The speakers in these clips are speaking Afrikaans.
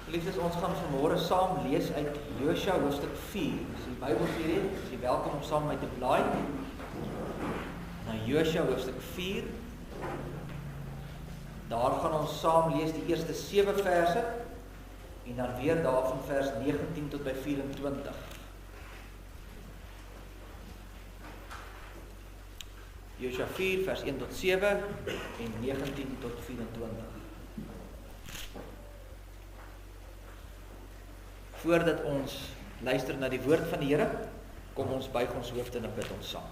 Liefdes, ons gaan vanmôre saam lees uit Josua hoofstuk 4. As jy die Bybel vir het, is jy welkom om saam met my te blaai na Josua hoofstuk 4. Daar gaan ons saam lees die eerste 7 verse en dan weer daarvan vers 19 tot by 24. Josua 4 vers 1 tot 7 en 19 tot 24. Voordat ons luister na die woord van die Here, kom ons buig ons hoofde en bid ons saam.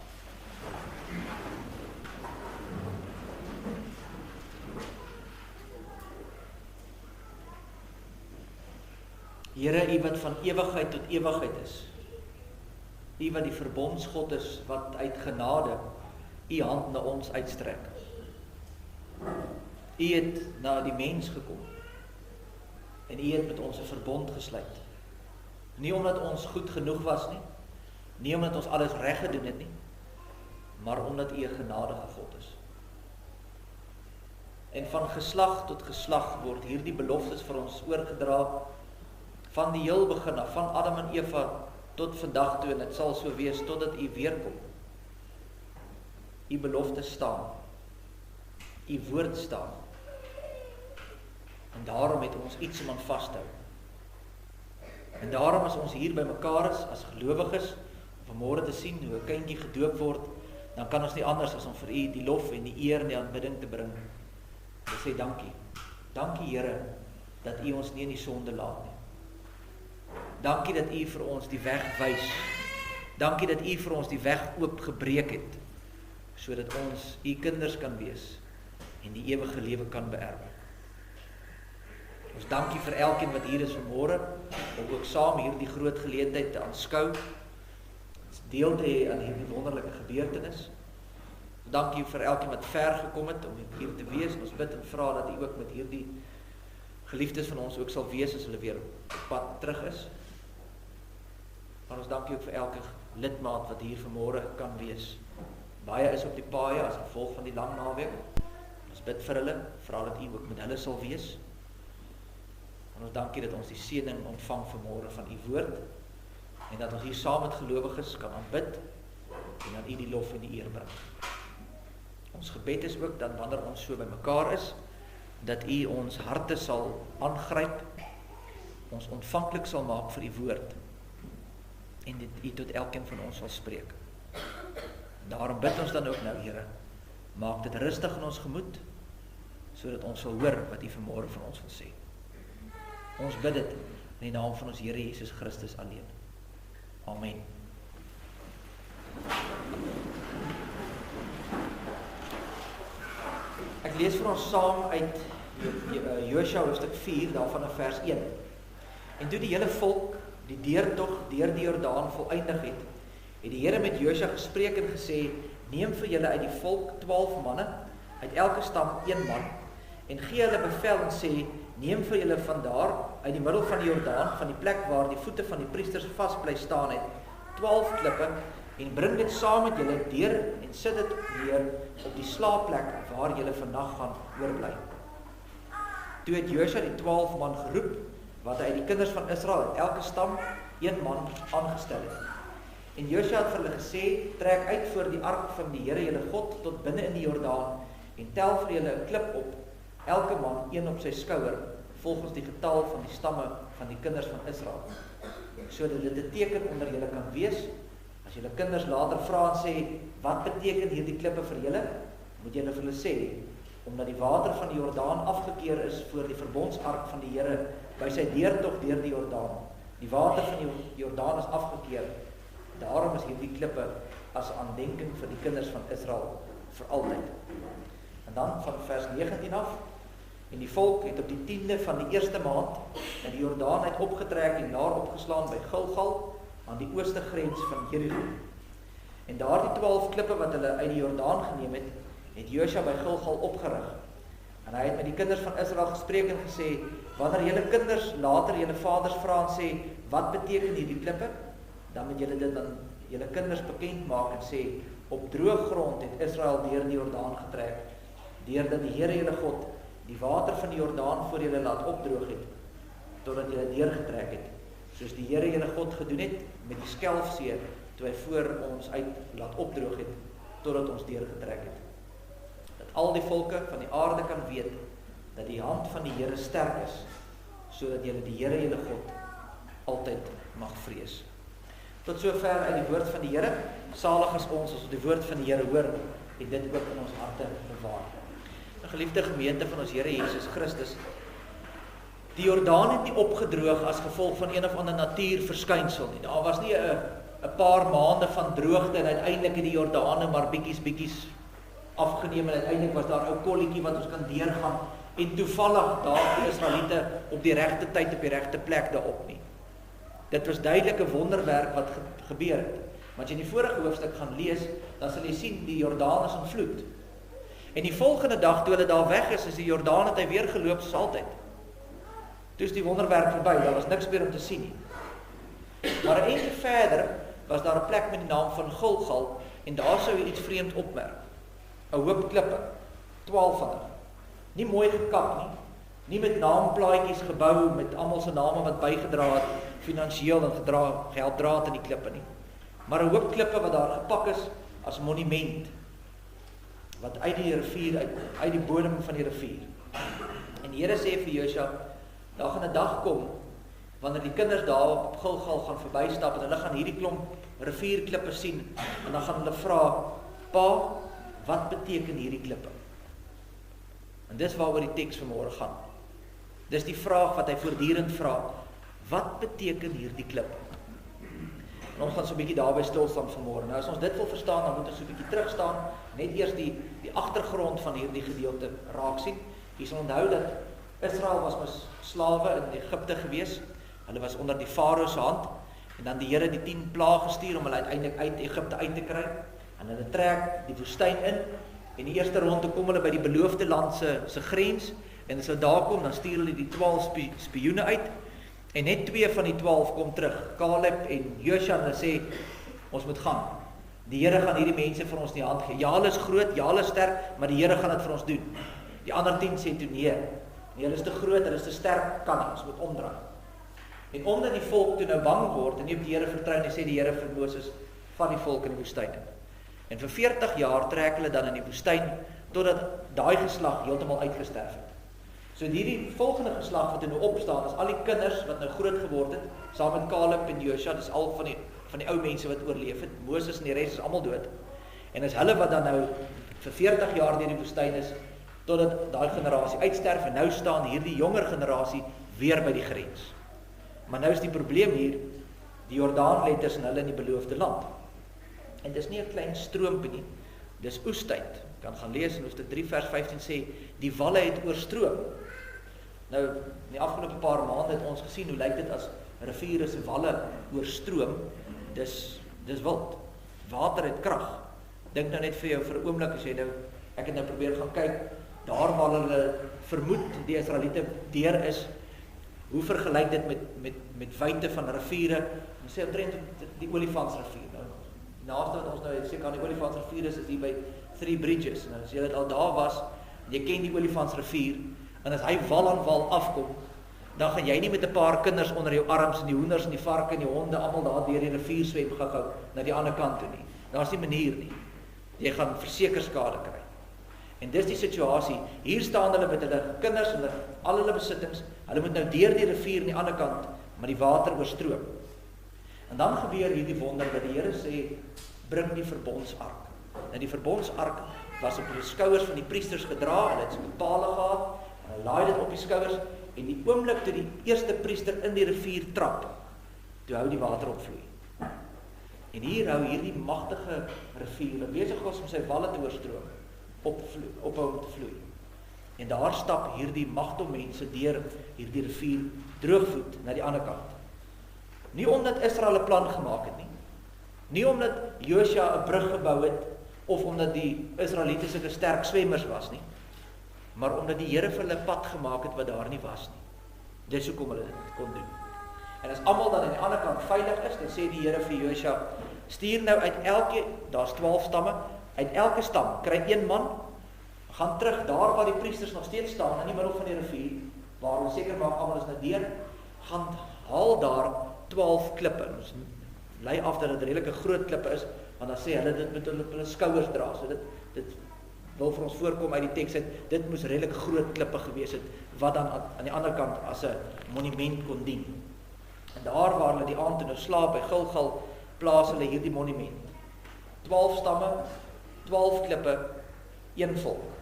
Here, U wat van ewigheid tot ewigheid is, U wat die verbondsgod is, wat uit genade U hand na ons uitstrek. U het na die mens gekom en U het met ons 'n verbond gesluit. Nie omdat ons goed genoeg was nie, nie omdat ons alles reg gedoen het nie, maar omdat U 'n genadige God is. En van geslag tot geslag word hierdie beloftes vir ons oorgedra, van die heel begin af, van Adam en Eva tot vandag toe, en dit sal so wees totdat U weer kom. U beloftes staan, U woord staan, en daarom het ons iets om aan vas te hou. En daarom as ons hier by mekaar is, as gelowiges, om vanmôre te sien hoe 'n kindjie gedoop word, dan kan ons nie anders as om vir U die lof en die eer en die aanbidding te bring. Te sê dankie. Dankie Here, dat U ons nie in die sonde laat nie. Dankie dat U vir ons die weg wys. Dankie dat U vir ons die weg oopgebreek het, sodat ons U kinders kan wees en die ewige lewe kan beerwe. Ons dankie vir elkeen wat hier is vanmôre, om ook saam hierdie groot geleentheid te aanskou, deel te hê aan hierdie wonderlike gebeurtenis. Ons dankie vir elkeen wat ver gekom het om hier te wees, en ons bid en vra dat U ook met hierdie geliefdes van ons ook sal wees as hulle weer op pad terug is. Maar ons dankie ook vir elke lidmaat wat hier vanmôre kan wees. Baie is op die paaie as gevolg van die lang naweek. Ons bid vir hulle, vra dat U ook met hulle sal wees. En ons dankie dat ons die seëning ontvang vanmôre van U woord, en dat ons hier saam met gelowiges kan aanbid, en aan U die lof en die eer bring. Ons gebed is ook dat wanneer ons so by mekaar is, dat U ons harte sal aangryp, ons ontvanklik sal maak vir U woord, en dit U tot elkeen van ons sal spreek. Daarom bid ons dan ook nou, Here, maak dit rustig in ons gemoed, sodat ons sal hoor wat U vanmôre van ons wil sê. Ons bid dit in die naam van ons Here Jesus Christus alleen. Amen. Ek lees vir ons saam uit Josua hoofstuk 4, daarvan in vers 1. En toe die hele volk die deurtog deur die Jordaan volëindig het, het die Here met Josua gespreek en gesê: neem vir julle uit die volk 12 manne, uit elke stam 1 man, en gee hulle bevel en sê: neem vir julle vandaar uit die middel van die Jordaan, van die plek waar die voete van die priesters vas bly staan het, 12 klippe, en bring dit saam met julle deur en sit dit neer op die slaapplek waar julle vannag gaan oorbly. Toe het Josua die 12 man geroep, wat hy uit die kinders van Israel uit elke stam 1 man aangestel het. En Josua het vir hulle gesê: trek uit voor die ark van die Here julle God tot binne in die Jordaan, en tel vir julle 'n klip op, elke man 1 op sy skouer, volgens die getal van die stamme van die kinders van Israel, sodat dit 'n teken onder julle kan wees. As julle kinders later vra en sê: wat beteken hierdie klippe vir julle? Moet julle vir hulle sê: omdat die water van die Jordaan afgekeer is voor die verbondsark van die Here by sy deurtog deur die Jordaan. Die water van die Jordaan is afgekeer. Daarom is hierdie klippe as aandenking vir die kinders van Israel vir altyd. En dan van vers 19 af: en die volk het op die 10de van die eerste maand in die Jordaan uit opgetrek en daar opgeslaan by Gilgal aan die ooste grens van Jerigo. En daardie 12 klippe wat hulle uit die Jordaan geneem het, het Josua by Gilgal opgerig. En hy het met die kinders van Israel gespreek en gesê: wanneer julle kinders later julle vaders vra en sê: wat beteken hierdie klippe? Dan moet julle dit aan julle kinders bekend maak en sê: op droë grond het Israel deur die Jordaan getrek, deurdat die Here julle God die water van die Jordaan voor julle laat opdroog het. totdat julle deurgetrek het, soos die Here julle God gedoen het met die Skelfsee, toe hy voor ons uit laat opdroog het, totdat ons deurgetrek het. Dat al die volke van die aarde kan weet, dat die hand van die Here sterk is, sodat julle die Here julle God altyd mag vrees. Tot sover uit die woord van die Here, salig is ons as die woord van die Here hoor, en dit ook in ons harte bewaar. Geliefde gemeente van ons Here Jesus Christus, die Jordaan het nie opgedroog as gevolg van een of ander natuurverskynsel nie. Daar was nie 'n paar maande van droogte en uiteindelik het die Jordaan maar bietjies afgeneem en uiteindelik was daar 'n ou kolletjie wat ons kan deurgaan en toevallig daar die Israeliete op die regte tyd op die regte plek daarop nie. Dit was duidelik 'n wonderwerk wat gebeur het. Maar as jy in die vorige hoofstuk gaan lees, dan sal jy sien die Jordaan is in vloed. En die volgende dag toe hulle daar weg is die Jordaan het hy weer geloop soos altyd. Toe is die wonderwerk verby, daar was niks meer om te sien nie. Maar 'n eentjie verder was daar 'n plek met die naam van Gilgal en daar sou jy iets vreemd opmerk. 'n Hoop klippe, 12 van hulle. Nie mooi gekap nie, nie met naamplaatjies gebou met almal se name wat bygedra het finansiëel en gehelp dra het in die klippe nie. Maar 'n hoop klippe wat daar gepak is as monument wat uit die rivier uit die bodem van die rivier. En die Here sê vir Josua, daar gaan 'n dag kom wanneer die kinders daar op Gilgal gaan verbystap en hulle gaan hierdie klomp rivierklippe sien en dan gaan hulle vra, pa, wat beteken hierdie klippe? En dis waaroor die teks vanmôre gaan. Dis die vraag wat hy voortdurend vra, wat beteken hierdie klippe? En ons gaan so 'n bietjie daarby stil staan vanmôre. Nou as ons dit wil verstaan, dan moet ons so 'n bietjie terug staan, net eers die agtergrond van hierdie gedeelte raak sien. Jy sal onthou dat Israel was mos slawe in Egipte gewees. Hulle was onder die Farao se hand en dan die Here die 10 plaae gestuur om hulle uiteindelik uit Egipte uit te kry. En hulle trek die woestyn in en die eerste ronde kom hulle by die beloofde land se grens en as hulle daar kom dan stuur hulle die 12 spioene uit en net 2 van die 12 kom terug, Caleb en Joshua, en hulle sê ons moet gaan. Die Here gaan hierdie mense vir ons in die hand gee. Ja, hulle is groot, ja, hulle is sterk, maar die Here gaan dit vir ons doen. Die ander 10 sê toe nee, hulle is te groot, hulle is te sterk, kan nie, ons moet omdraai. En omdat die volk toe nou bang word en nie op die Here vertrou nie, sê die Here vir Moses, van die volk in die woestyn in. En vir 40 jaar trek hulle dan in die woestyn totdat daai geslag heeltemal uitgesterf het. So hierdie volgende geslag wat nou opstaan, is al die kinders wat nou groot geword het, saam met Caleb en Joshua, dis al van die ou mense wat oorleef het. Moses en die res is almal dood. En is hulle wat dan nou vir 40 jaar deur die woestyn is totdat daai generasie uitsterf en nou staan hierdie jonger generasie weer by die grens. Maar nou is die probleem hier, die Jordaan lê tussen hulle in die beloofde land. En dis nie 'n klein stroompie nie, dis oestyd. Jy kan gaan lees in Hoofstuk 3 vers 15 sê, die walle het oorstroom. Nou, in die afgelope paar maande het ons gesien hoe lyk dit as riviere se walle oorstroom. Dis wild. Water het krag. Dink nou net vir jou vir 'n oomblik as jy nou, ek het nou probeer gaan kyk, daar waar hulle vermoed die Israeliete deur is, hoe vergelyk dit met wyte van riviere? Ons sê omtrent die Olifantsrivier. Nou, naaste wat ons nou seker aan die Olifantsrivier is hier by Three Bridges. Nou as jy dit al daar was, en jy ken die Olifantsrivier, en as hy wal aan wal afkom, dan gaan jy nie met 'n paar kinders onder jou arms en die hoenders en die varke en die honde almal daar deur die rivier swem gou na die ander kant toe nie. Daar's nie manier nie. Jy gaan verseker skade kry. En dis die situasie. Hier staan hulle met hulle kinders en al hulle besittings. Hulle moet nou deur die rivier aan die ander kant, maar die water oorstroom. En dan gebeur hierdie wonder dat die Here sê, bring die verbondsark. Nou die verbondsark was op die skouers van die priesters gedra, hulle het so 'n pale gehad, en hulle laai dit op die skouers, en die oomblik toe die eerste priester in die rivier trap, toe hou die water opvloei. En hier hou hierdie magtige rivier, wat besig was om sy walle te oorstroom, ophou om te vloei. En daar stap hierdie magtige mense deur hierdie rivier droogvoet na die ander kant. Nie omdat Israel 'n plan gemaak het nie. Nie omdat Joshua 'n brug gebou het of omdat die Israeliete sulke sterk swemmers was nie, maar omdat die Here vir hulle pad gemaak het wat daar nie was nie. Dis hoekom hulle dit kon doen. En as almal dan aan die ander kant veilig is, dan sê die Here vir Joshua, stuur nou uit daar's 12 stamme, uit elke stam kry 1 man, gaan terug daar waar die priesters nog steeds staan in die middel van die rivier, waar hulle seker maak almal is nou deur, gaan haal daar 12 klippe. Ons lei af dat dit redelike groot klippe is, want dan sê hulle dit moet hulle skouers dra. So dit wil vir ons voorkom uit die teks uit, dit moes redelik groot klippe gewees het, wat dan aan die ander kant as 'n monument kon dien. En daar waar hulle die aand toe nou slaap by Gilgal, plaas hulle hierdie monument. 12 stamme, 12 klippe, een volk.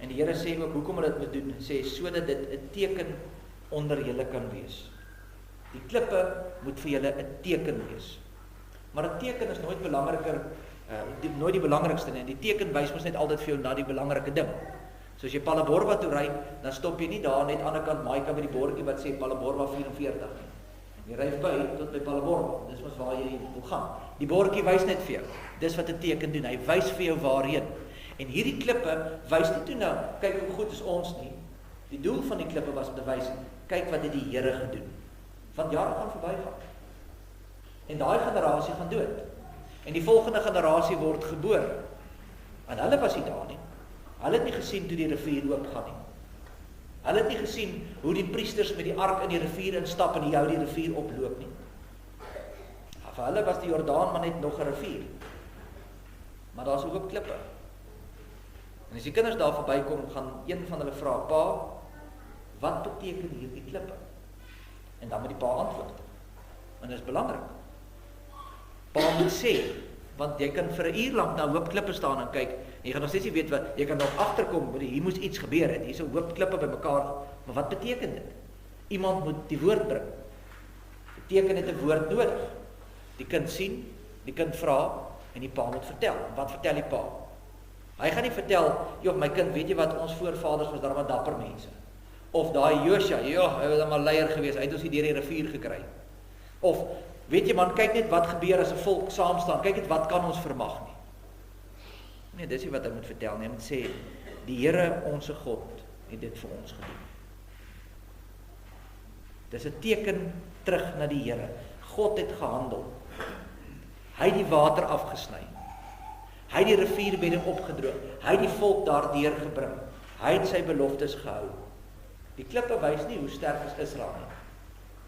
En die Here sê ook hoekom hulle dit moet doen, sê sodat dit 'n teken onder julle kan wees. Die klippe moet vir julle 'n teken wees. Maar 'n teken is nooit belangriker, nooit die belangrikste nie. Die teken wys mos net altyd vir jou na die belangrike ding. So as jy Palaborwa toe ry, dan stop jy nie daar net aan die ander kant Maika by die bordjie wat sê Palaborwa 44 nie. Jy ry by tot by Palaborwa. Dis mos waar jy wil gaan. Die bordjie wys net vir jou. Dis wat 'n teken doen. Hy wys vir jou waarheen. En hierdie klippe wys nie toe nou, kyk hoe goed is ons nie. Die doel van die klippe was om te wys, kyk wat het die Here gedoen. Want jare gaan verbygaan. En daai generasie gaan dood. En die volgende generasie word gebore. En hulle was nie daar nie. Hulle het nie gesien toe die rivier oopgaan nie. Hulle het nie gesien hoe die priesters met die ark in die rivier instap en die rivier oploop nie. Vir hulle was die Jordaan maar net nog 'n rivier. Maar daar's ook klippe. En as die kinders daar verbykom, gaan een van hulle vra, pa, wat beteken hierdie klippe? En dan moet die pa antwoord. En dit is belangrik. Pa moet sê, want jy kan vir 'n uur lank na 'n hoop klippe staan en kyk, en jy gaan nog steeds nie weet wat, jy kan nog agterkom, hier moes iets gebeur het, hier is 'n hoop klippe bymekaar, maar wat beteken dit? Iemand moet die woord bring. Beteken dit 'n woord nodig? Die kind sien, die kind vra, en die pa moet vertel. Wat vertel die pa? Hy gaan nie vertel, joh my kind, weet jy wat, ons voorvaders was darem dapper mense. Of daai Josua, hy was maar leier gewees, hy het ons hier deur die rivier gekry. Of, weet jy man, kyk net wat gebeur as 'n volk saam staan, kyk net wat kan ons vermag nie. Nee, dis nie wat hy moet vertel nie, hy moet sê, die Here, onse God, het dit vir ons gedoen. Dis 'n teken terug na die Here. God het gehandel. Hy het die water afgesny. Hy het die rivierbedding opgedroog. Hy het die volk daardeur gebring. Hy het sy beloftes gehou. Die klippe wys nie hoe sterk is Israel nie.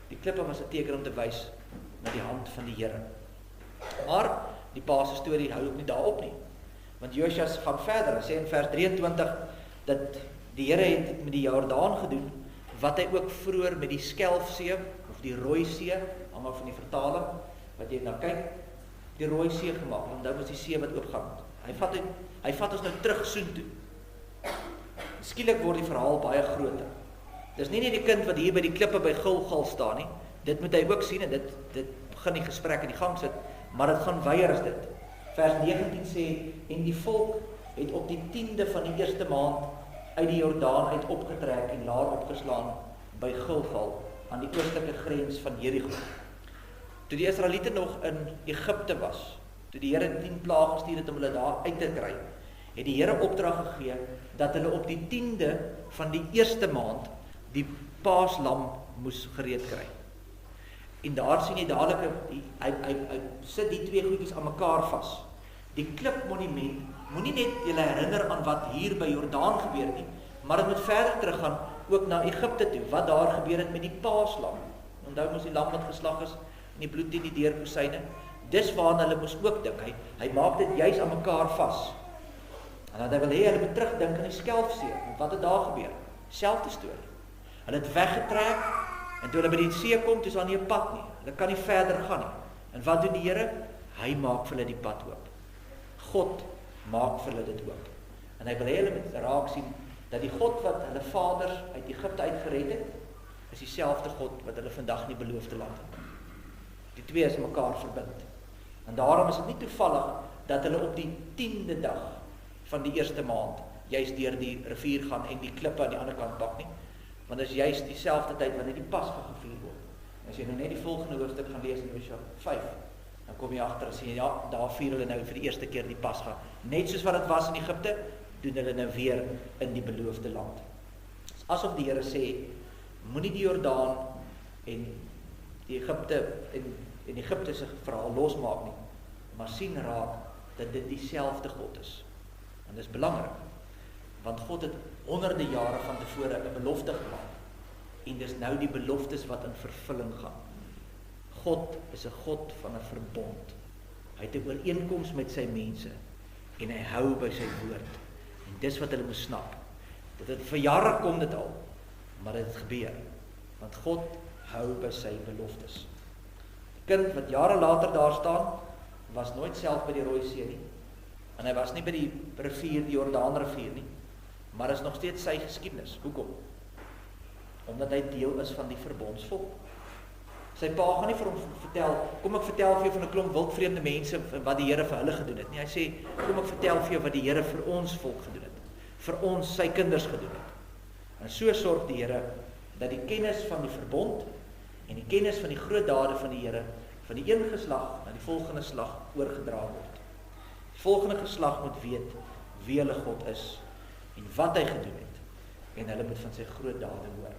Die klippe was 'n teken om te wys na die hand van die Here. Maar die pa se storie hou ook nie daarop nie. Want Josua gaan verder. Hy sê in vers 23 dat die Here het met die Jordaan gedoen wat hy ook vroeër met die Skelfsee of die Rooi See, almal van die vertaling wat jy nou kyk, die Rooi See gemaak. Want dit was die see wat oopgaan. Hy vat ons nou terug soontoe. Skielik word die verhaal baie groter. Dis nie net die kind wat hier by die klippe by Gilgal staan nie. Dit moet hy ook sien en dit begin die gesprek in die gang sit, maar dit gaan weier as dit. Vers 19 sê, en die volk het op die 10de van die eerste maand uit die Jordaan uit opgetrek en laar opgeslaan by Gilgal aan die oostelike grens van Jerigo. Toe die Israeliete nog in Egipte was, toe die Here 10 plaae gestuur het om hulle daar uit te kry, het die Here opdrag gegee dat hulle op die 10de van die eerste maand die paaslam moes gereed kry. En daar sien jy dadelik, hy sit die twee goedjies aan mekaar vas. Die klipmonument moenie net julle herinner aan wat hier by Jordaan gebeur nie, maar dit moet verder teruggaan ook na Egipte toe, wat daar gebeur het met die paaslam. Onthou mos die lam wat geslag is en die bloed in die deurposyne. Dis waarna hulle moes ook dink. Hy maak dit juis aan mekaar vas. En dan wil hy hulle moet terugdink aan die Skelfsee. Wat het daar gebeur? Selfde storie. Hulle het weggetrek en toe hulle by die see kom, toe is daar nie 'n pad nie. Hulle kan nie verder gaan nie. En wat doen die Here? Hy maak vir hulle die pad oop. God maak vir hulle dit oop. En hy wil hê hulle moet raak sien dat die God wat hulle vaders uit Egipte uitgered het, is dieselfde God wat hulle vandag in die beloofde land het. Die twee is mekaar verbind. En daarom is dit nie toevallig dat hulle op die 10de dag van die eerste maand juist deur die rivier gaan en die klippe aan die ander kant pak nie. Want dit is juist dieselfde tyd wanneer die Pasga gevier word. As jy nou net die volgende hoofstuk gaan lees in Josua 5, dan kom jy agter en sê ja, daar vier hulle nou vir die eerste keer die Pasga. Net soos wat dit was in Egipte, doen hulle nou weer in die beloofde land. Asof die Here sê, moenie die Jordaan en die Egipte en Egipte se verhaal losmaak nie, maar sien raak dat dit dieselfde God is. En dit is belangrik, want God het honderde jare van tevore 'n belofte gemaak. En dis nou die beloftes wat in vervulling gaan. God is 'n God van 'n verbond. Hy het 'n ooreenkoms met sy mense en hy hou by sy woord. En dis wat hulle moet snap. Dit vir jare kom dit al, maar dit het gebeur. Want God hou by sy beloftes. Die kind wat jare later daar staan, was nooit self by die Rooi See nie. En hy was nie by die rivier, die Jordaanrivier nie. Maar is nog steeds sy geskiedenis. Hoekom? Omdat hy deel is van die verbondsvolk. Sy pa gaan nie vir hom vertel, kom ek vertel vir jou van 'n klomp wildvreemde mense wat die Here vir hulle gedoen het nie. Hy sê, kom ek vertel vir jou wat die Here vir ons volk gedoen het. Vir ons, sy kinders gedoen het. En so sorg die Here dat die kennis van die verbond en die kennis van die groot dade van die Here van die een geslag na die volgende slag oorgedra word. Die volgende geslag moet weet wie hulle God is en wat hy gedoen het. En hulle moet van sy groot dade hoor.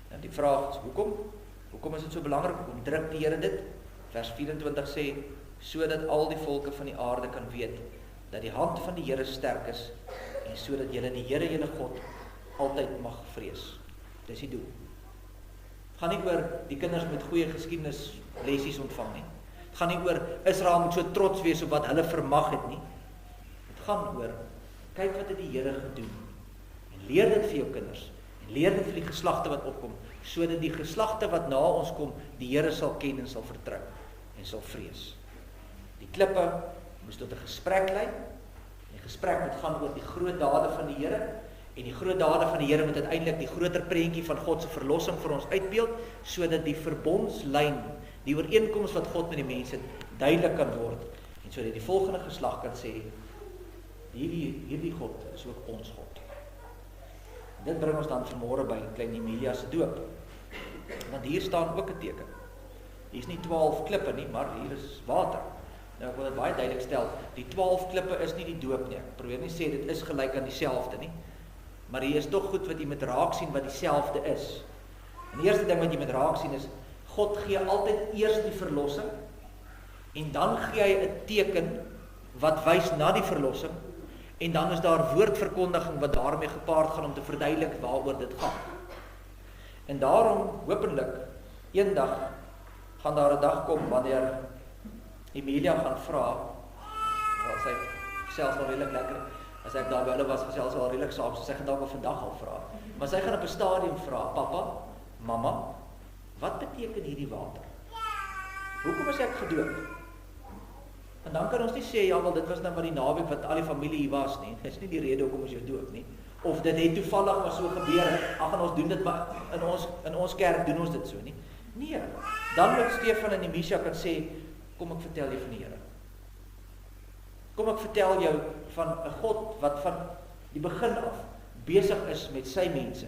Nou die vraag is, hoekom? Hoekom is dit so belangrik? Hoekom druk die Here dit? Vers 24 sê, sodat al die volke van die aarde kan weet, dat die hand van die Here sterk is, en sodat julle die Here julle God altyd mag vrees. Dis die doel. Het gaan nie oor die kinders met goeie geskiedenis lesies ontvang nie. Het gaan nie oor Israel moet so trots wees op wat hulle vermag het nie. Het gaan oor, kyk wat het die Here gedoen. En leer dit vir jou kinders. En leer dit vir die geslagte wat opkom, sodat die geslagte wat na ons kom, die Here sal ken en sal vertrou en sal vrees. Die klippe moes tot 'n gesprek lei. Die gesprek moet gaan oor die groot dade van die Here. En die groot dade van die Here moet uiteindelik die groter prentjie van God se verlossing vir ons uitbeeld, sodat die verbondslyn, die ooreenkoms wat God met die mense het, duidelik kan word. En sodat die volgende geslag kan sê, hierdie God is ook ons God. En dit bring ons dan vanmôre by klein Emilia se doop. Want hier staan ook 'n teken. Hier is nie 12 klippe nie, maar hier is water. Nou ek wil dit baie duidelik stel, die 12 klippe is nie die doop nie. Ek probeer nie sê dit is gelyk aan dieselfde nie. Maar hier is tog goed wat jy met raak sien wat dieselfde is. En die eerste ding wat jy met raak sien is, God gee altyd eers die verlossing, en dan gee hy 'n teken wat wys na die verlossing, en dan is daar woordverkondiging wat daarmee gepaard gaan om te verduidelik waaroor dit gaan. En daarom, hopelik, eendag gaan daar 'n dag kom wanneer Emilia gaan vra, wat sy selfs al redelik lekker, as ek daar by hulle was, gesels al redelik saam, so sy gaan dalk al vandag al vra. Maar sy gaan op 'n stadium vra, pappa, mamma, wat beteken hierdie water? Hoekom is ek gedoop? En dan kan ons nie sê, ja wel, dit was nou maar die naweek wat al die familie hier was nie. Dit is nie die rede hoekom ons jou doop nie. Of dit het toevallig maar so gebeur, ag en ons doen dit maar, in ons kerk doen ons dit so nie. Nee, dan moet Stefan en Emilia kan sê, kom ek vertel jou van die Here. Kom ek vertel jou van 'n God wat van die begin af besig is met sy mense.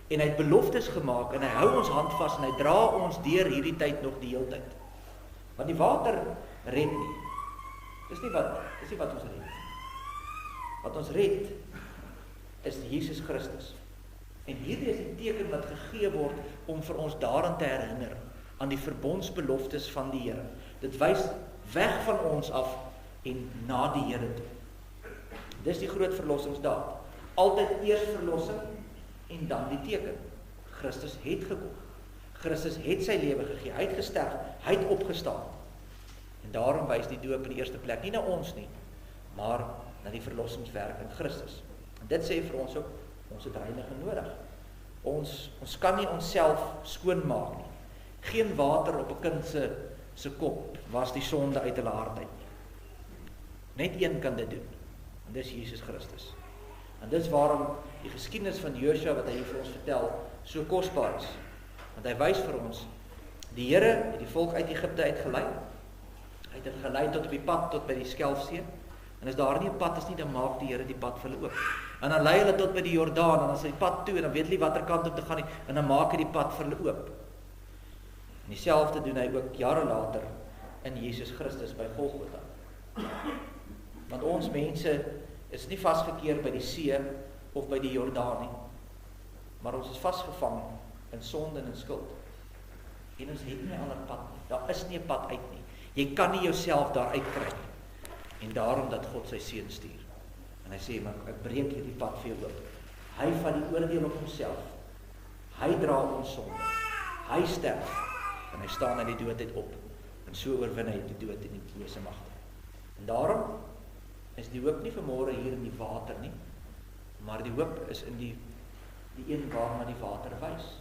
En hy het beloftes gemaak en hy hou ons hand vas en hy dra ons deur hierdie tyd nog die hele tyd. Want die water red nie. Dis nie wat ons red. Wat ons red is Jesus Christus. En hierdie is die teken wat gegee word om vir ons daaraan te herinner aan die verbondsbeloftes van die Here. Dit wys weg van ons af en na die Here toe. Dis die groot verlossingsdaad. Altyd eers verlossing en dan die teken. Christus het gekom. Christus het sy lewe gegee. Hy het gesterf, hy het opgestaan. En daarom wys die doop in die eerste plek nie na ons nie, maar na die verlossingswerk in Christus. En dit sê vir ons ook, ons het reiniging nodig. Ons kan nie onsself skoonmaak nie. Geen water op 'n kind se kop was die sonde uit hulle hart uit nie. Net een kan dit doen. En dis Jesus Christus. En dis waarom die geskiedenis van Josua wat hy vir ons vertel so kosbaar is. Want hy wys vir ons, die Here het die volk uit Egipte uitgelei. Hy het hulle gelei tot op die pad tot by die Skelfsee. En as daar nie 'n pad is nie, dan maak die Here die pad vir hulle oop. En dan lei hulle tot by die Jordaan en dan is die pad toe en dan weet hulle watter kant om te gaan nie en dan maak hy die pad vir hulle oop. En dieselfde doen hy ook jare later in Jesus Christus by Golgotha. Want ons mense is nie vasgekeer by die see of by die Jordaan nie. Maar ons is vasgevang in sonde en in skuld. En ons het nie 'n ander pad nie. Daar is nie 'n pad uit nie. Jy kan nie jouself daar uitkry nie. En daarom dat God sy seun stuur. En hy sê, maar ek breek hierdie pad vir jou oop. Hy vat die oordeel op homself. Hy dra ons sonde. Hy sterf en hy staan uit die dood uit op. En so oorwin hy die dood en die bose magte. En daarom is die hoop nie vanmôre hier in die water nie, maar die hoop is in die een waarna die water wys.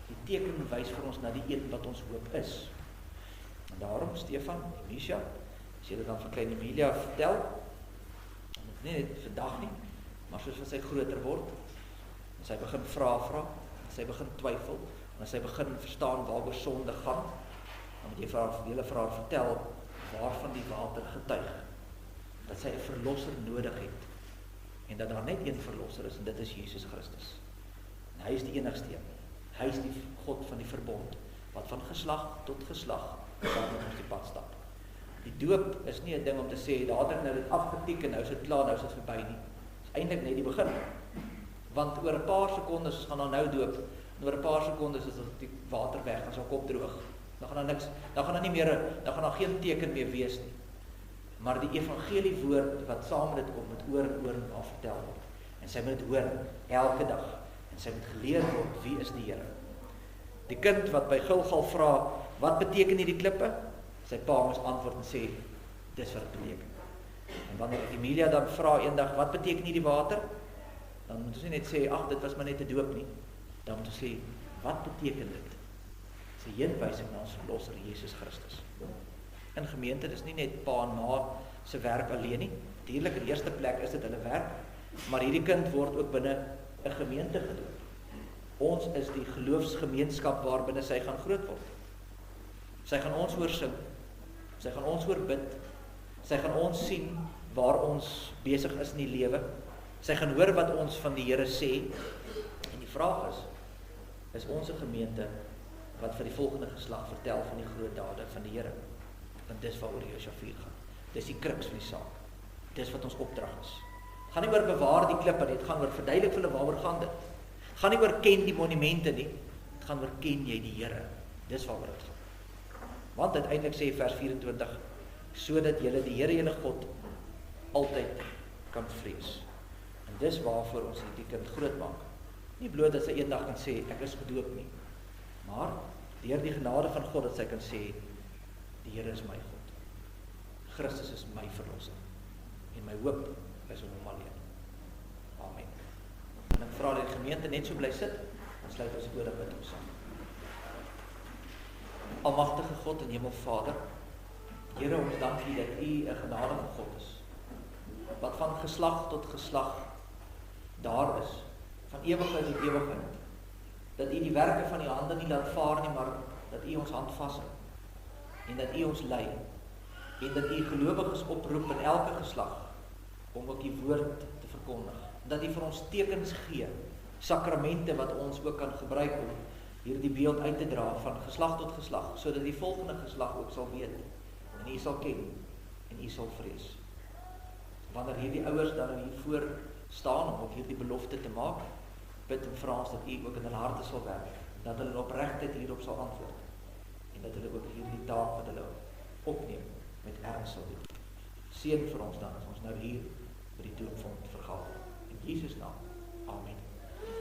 Die teken wys vir ons na die een wat ons hoop is. En daarom, Stefan, Elisha, as jy dit dan vir klein Emilia vertel, nie net vandag nie, maar soos wat sy groter word, en sy begin vra, en sy begin twyfel, en sy begin verstaan waaroor sonde gaan, dan moet jy vir haar vertel waarvan die water getuig, dat sy 'n verlosser nodig het, en dat daar net een verlosser is, en dit is Jesus Christus. En hy is die enigste een. Hy is die God van die verbond, wat van geslag tot geslag saam met ons die pad stap. Die doop is nie 'n ding om te sê, daar het ek nou dit afgetik en nou is dit klaar, nou is dit verby nie. Dit is eintlik net die begin. Want oor 'n paar sekondes, ons gaan nou doop, en oor 'n paar sekondes is die water weg, dan sal kop droog. Dan gaan daar niks, dan gaan daar geen teken meer wees nie. Maar die evangelie woord wat saam met dit kom, moet oor en oor en oor vertel word. En sy moet hoor elke dag. En sy moet geleer word, wie is die Here? Die kind wat by Gilgal vra, wat beteken hierdie klippe? Sy pa moes antwoord en sê, dis wat dit beteken. En wanneer Emilia dan vra eendag, wat beteken hierdie water? Dan moet ons nie net sê, ag, dit was maar net 'n doop nie. Dan moet ons sê, wat beteken dit? Dis 'n heenwysing na ons verlosser Jesus Christus. In gemeente, dis nie net pa en ma se werk alleen nie. Natuurlik in eerste plek is dit hulle werk, maar hierdie kind word ook binne 'n gemeente gedoop. Ons is die geloofsgemeenskap waarbinne sy gaan groot word. Sy gaan ons hoor sing, sy gaan ons hoor bid, sy gaan ons sien waar ons besig is in die lewe, sy gaan hoor wat ons van die Here sê, en die vraag is ons 'n gemeente wat vir die volgende geslag vertel van die groot dade van die Here? Want dis waaroor Josua 4 gaan. Dis die kruks van die saak. Dis wat ons opdrag is. Gaan nie oor bewaar die klippe nie, dit gaan oor verduidelik vir hulle waaroor gaan dit. Gaan nie oor ken die monumente nie, dit gaan oor ken jy die Here. Dis waaroor dit gaan. Want uiteindelik sê vers 24, sodat julle die Here julle God altyd kan vrees. En dis waarvoor ons hierdie kind groot maak. Nie bloot dat sy eendag kan sê, ek is gedoop nie, maar deur die genade van God dat sy kan sê, die Here is my God. Christus is my verlosser. En my hoop is in hom alleen. Amen. En ek vra dat die gemeente net so bly sit, en sluit ons woorde bid ons saam. Almagtige God en Hemelvader, Here, ons dank U dat U 'n genadige God is, wat van geslag tot geslag daar is, van ewigheid tot ewigheid, dat U die werke van U hande nie laat vaar nie, maar dat U ons hand vashou, en dat U ons lei, en dat U gelowiges oproep in elke geslag, om ook U woord te verkondig, dat U vir ons tekens gee, sakramente wat ons ook kan gebruik om hierdie beeld uit te dra van geslag tot geslag, sodat die volgende geslag ook sal weet, en U sal ken, en U sal vrees. Wanneer hierdie ouers dan hier voor staan om ook hierdie belofte te maak, bid en vra ons dat U ook in hulle harte sal werk, dat hulle opregtheid hierop sal antwoord, en dat hulle ook hierdie taak wat hulle opneem, met erns sal doen. Seën vir ons dan, as ons nou hier by die doopvond vergader. In Jesus naam.